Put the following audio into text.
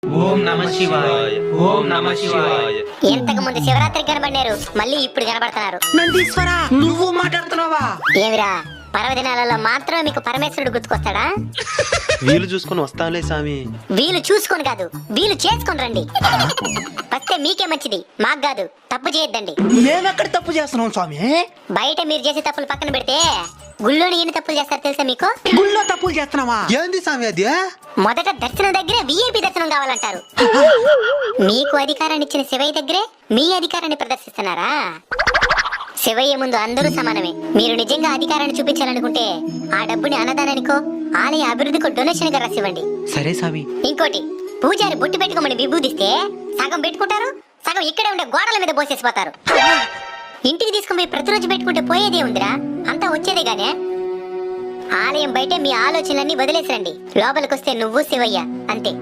ఓం నమః శివాయ. ఓం నమః శివాయ. ఇంతకు ముందు శివరాత్రికి కనబడినారు, మళ్ళీ ఇప్పుడు కనబడుతున్నారు. నందీశ్వర, నువ్వు మాట్లాడుతున్నావా? ఏమిరా, పర్వదినాలలో మాత్రం మీకు పరమేశ్వరుడు గుర్తుకొస్తాడా? వీలు చూసుకొని వస్తాంలే స్వామి. వీలు చూసుకొని కాదు, వీలు చేసుకొని రండి. వస్తే మీకే మంచిది, మాకు కాదు. తప్పు చేయొద్దండి. మేమెక్కడ తప్పు చేస్తున్నాం స్వామి? బయట మీరు చేసే తప్పులు పక్కన పెడితే గుళ్ళోని ఎన్ని తప్పులు చేస్తారో తెలుసా మీకు? గుళ్ళో తప్పులు చేస్తున్నావా? ఏంది స్వామి అది? మొదట దర్శనం దగ్గరే విఐపి దర్శనం కావాలంటారు. మీకు అధికారాన్ని ఇచ్చిన శివయ్య దగ్గరే మీ అధికారాన్ని ప్రదర్శిస్తున్నారా? శివయ్య ముందు అందరూ సమానమే. మీరు నిజంగా అధికారాన్ని చూపించాలనుకుంటే ఆ డబ్బుని అన్నదానానికో ఆలయ అభివృద్ధికో డొనేషన్ గా రాసివ్వండి. సరే స్వామి. ఇంకోటి, పూజారి బొట్టు పెట్టుకోమని విభూదిస్తే సగం పెట్టుకుంటారు, సగం ఇక్కడే ఉండే గోడల మీద పోసేసిపోతారు. ఇంటికి తీసుకుని పోయి ప్రతిరోజు పెట్టుకుంటే పోయేదే ఉందిరా, అంతా వచ్చేదే గానే. ఆలయం బయటే మీ ఆలోచనలన్నీ వదిలేసిరండి, లోపలికొస్తే నువ్వు శివయ్య అంతే.